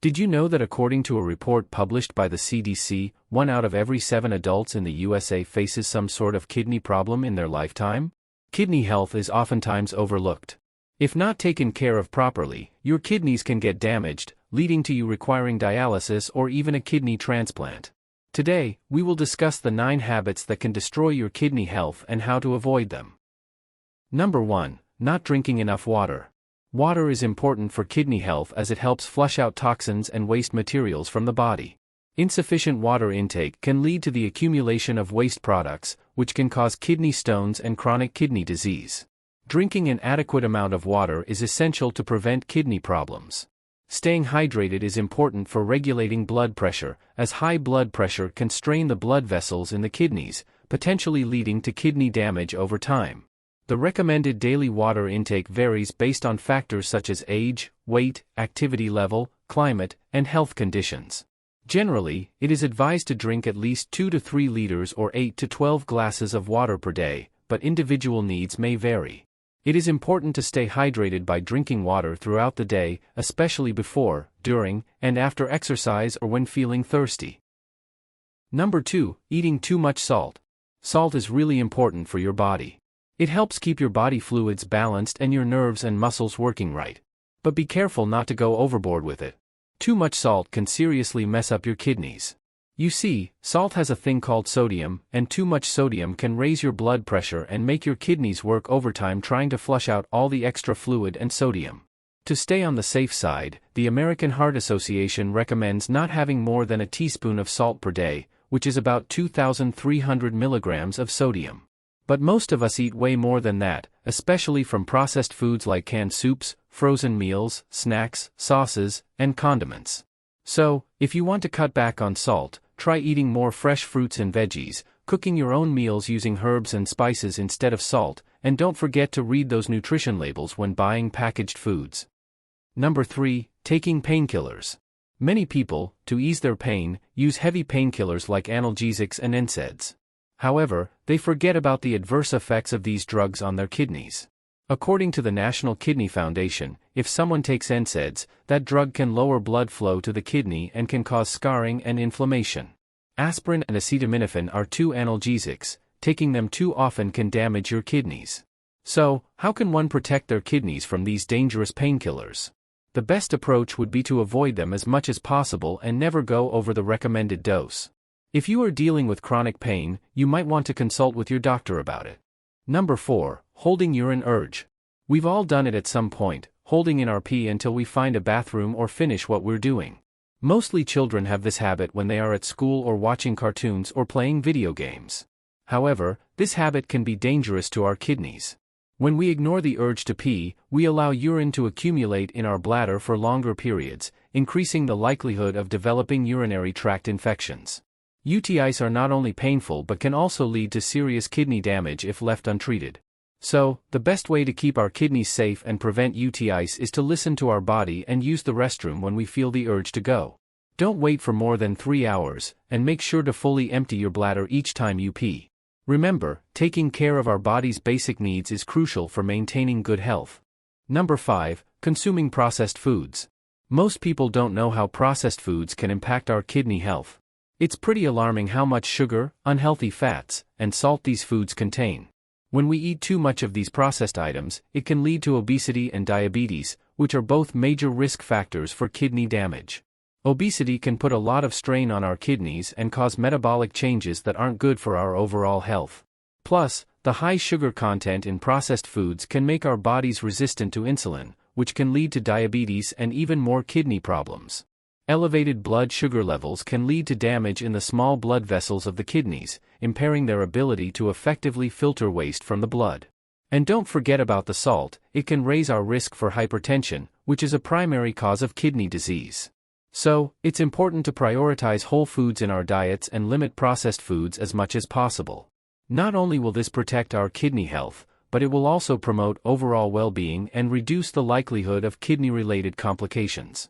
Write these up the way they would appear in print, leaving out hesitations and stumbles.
Did you know that according to a report published by the CDC, 1 out of every 7 adults in the USA faces some sort of kidney problem in their lifetime? Kidney health is oftentimes overlooked. If not taken care of properly, your kidneys can get damaged, leading to you requiring dialysis or even a kidney transplant. Today, we will discuss the 9 habits that can destroy your kidney health and how to avoid them. Number 1. Not drinking enough water. Water is important for kidney health as it helps flush out toxins and waste materials from the body. Insufficient water intake can lead to the accumulation of waste products, which can cause kidney stones and chronic kidney disease. Drinking an adequate amount of water is essential to prevent kidney problems. Staying hydrated is important for regulating blood pressure, as high blood pressure can strain the blood vessels in the kidneys, potentially leading to kidney damage over time. The recommended daily water intake varies based on factors such as age, weight, activity level, climate, and health conditions. Generally, it is advised to drink at least 2 to 3 liters or 8 to 12 glasses of water per day, but individual needs may vary. It is important to stay hydrated by drinking water throughout the day, especially before, during, and after exercise or when feeling thirsty. Number 2. Eating too much salt. Salt is really important for your body. It helps keep your body fluids balanced and your nerves and muscles working right. But be careful not to go overboard with it. Too much salt can seriously mess up your kidneys. You see, salt has a thing called sodium, and too much sodium can raise your blood pressure and make your kidneys work overtime trying to flush out all the extra fluid and sodium. To stay on the safe side, the American Heart Association recommends not having more than a teaspoon of salt per day, which is about 2,300 milligrams of sodium. But most of us eat way more than that, especially from processed foods like canned soups, frozen meals, snacks, sauces, and condiments. So, if you want to cut back on salt, try eating more fresh fruits and veggies, cooking your own meals using herbs and spices instead of salt, and don't forget to read those nutrition labels when buying packaged foods. Number 3. Taking painkillers. Many people, to ease their pain, use heavy painkillers like analgesics and NSAIDs. However, they forget about the adverse effects of these drugs on their kidneys. According to the National Kidney Foundation, if someone takes NSAIDs, that drug can lower blood flow to the kidney and can cause scarring and inflammation. Aspirin and acetaminophen are 2 analgesics. Taking them too often can damage your kidneys. So, how can one protect their kidneys from these dangerous painkillers? The best approach would be to avoid them as much as possible and never go over the recommended dose. If you are dealing with chronic pain, you might want to consult with your doctor about it. Number 4. Holding urine urge. We've all done it at some point, holding in our pee until we find a bathroom or finish what we're doing. Mostly children have this habit when they are at school or watching cartoons or playing video games. However, this habit can be dangerous to our kidneys. When we ignore the urge to pee, we allow urine to accumulate in our bladder for longer periods, increasing the likelihood of developing urinary tract infections. UTIs are not only painful but can also lead to serious kidney damage if left untreated. So, the best way to keep our kidneys safe and prevent UTIs is to listen to our body and use the restroom when we feel the urge to go. Don't wait for more than 3 hours, and make sure to fully empty your bladder each time you pee. Remember, taking care of our body's basic needs is crucial for maintaining good health. Number 5. Consuming processed foods. Most people don't know how processed foods can impact our kidney health. It's pretty alarming how much sugar, unhealthy fats, and salt these foods contain. When we eat too much of these processed items, it can lead to obesity and diabetes, which are both major risk factors for kidney damage. Obesity can put a lot of strain on our kidneys and cause metabolic changes that aren't good for our overall health. Plus, the high sugar content in processed foods can make our bodies resistant to insulin, which can lead to diabetes and even more kidney problems. Elevated blood sugar levels can lead to damage in the small blood vessels of the kidneys, impairing their ability to effectively filter waste from the blood. And don't forget about the salt, it can raise our risk for hypertension, which is a primary cause of kidney disease. So, it's important to prioritize whole foods in our diets and limit processed foods as much as possible. Not only will this protect our kidney health, but it will also promote overall well-being and reduce the likelihood of kidney-related complications.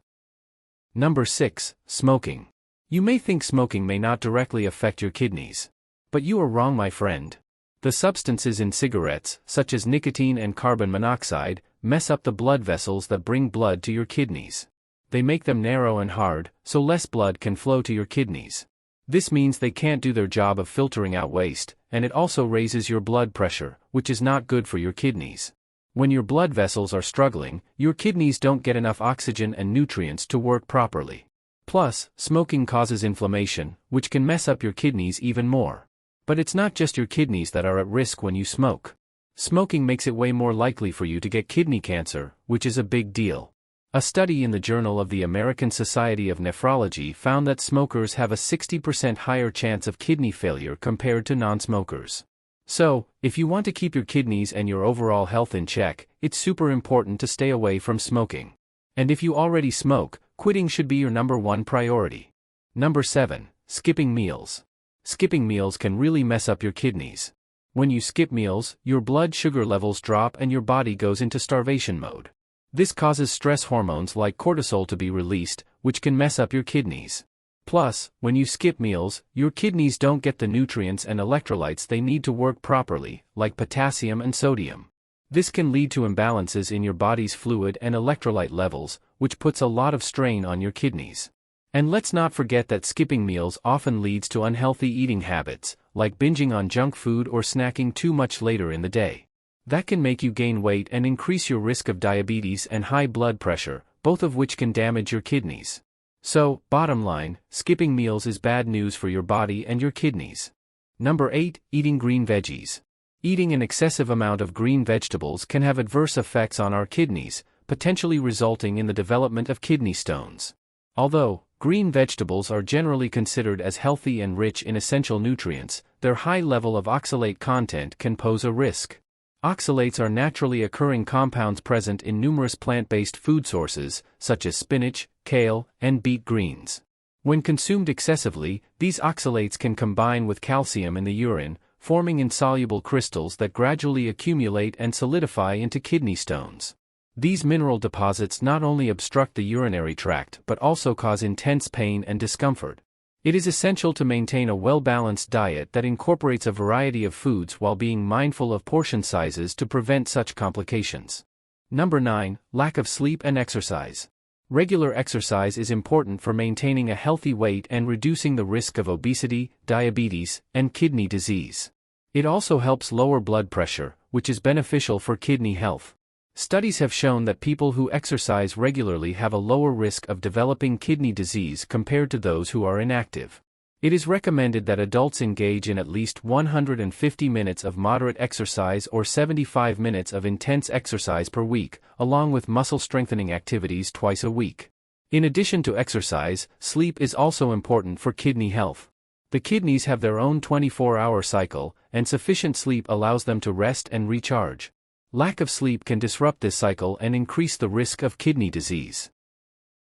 Number 6. Smoking. You may think smoking may not directly affect your kidneys. But you are wrong, my friend. The substances in cigarettes, such as nicotine and carbon monoxide, mess up the blood vessels that bring blood to your kidneys. they make them narrow and hard, so less blood can flow to your kidneys. This means they can't do their job of filtering out waste, and it also raises your blood pressure, which is not good for your kidneys. When your blood vessels are struggling, your kidneys don't get enough oxygen and nutrients to work properly. Plus, smoking causes inflammation, which can mess up your kidneys even more. But it's not just your kidneys that are at risk when you smoke. Smoking makes it way more likely for you to get kidney cancer, which is a big deal. A study in the Journal of the American Society of Nephrology found that smokers have a 60% higher chance of kidney failure compared to non-smokers. So, if you want to keep your kidneys and your overall health in check, it's super important to stay away from smoking. And if you already smoke, quitting should be your number one priority. Number 7. Skipping meals. Skipping meals can really mess up your kidneys. When you skip meals, your blood sugar levels drop and your body goes into starvation mode. This causes stress hormones like cortisol to be released, which can mess up your kidneys. Plus, when you skip meals, your kidneys don't get the nutrients and electrolytes they need to work properly, like potassium and sodium. This can lead to imbalances in your body's fluid and electrolyte levels, which puts a lot of strain on your kidneys. And let's not forget that skipping meals often leads to unhealthy eating habits, like binging on junk food or snacking too much later in the day. That can make you gain weight and increase your risk of diabetes and high blood pressure, both of which can damage your kidneys. So, bottom line, skipping meals is bad news for your body and your kidneys. Number 8. Eating green veggies. Eating an excessive amount of green vegetables can have adverse effects on our kidneys, potentially resulting in the development of kidney stones. Although green vegetables are generally considered as healthy and rich in essential nutrients, their high level of oxalate content can pose a risk. Oxalates are naturally occurring compounds present in numerous plant-based food sources, such as spinach, kale, and beet greens. When consumed excessively, these oxalates can combine with calcium in the urine, forming insoluble crystals that gradually accumulate and solidify into kidney stones. These mineral deposits not only obstruct the urinary tract but also cause intense pain and discomfort. It is essential to maintain a well-balanced diet that incorporates a variety of foods while being mindful of portion sizes to prevent such complications. Number 9. Lack of sleep and exercise. Regular exercise is important for maintaining a healthy weight and reducing the risk of obesity, diabetes, and kidney disease. It also helps lower blood pressure, which is beneficial for kidney health. Studies have shown that people who exercise regularly have a lower risk of developing kidney disease compared to those who are inactive. It is recommended that adults engage in at least 150 minutes of moderate exercise or 75 minutes of intense exercise per week, along with muscle-strengthening activities twice a week. In addition to exercise, sleep is also important for kidney health. The kidneys have their own 24-hour cycle, and sufficient sleep allows them to rest and recharge. Lack of sleep can disrupt this cycle and increase the risk of kidney disease.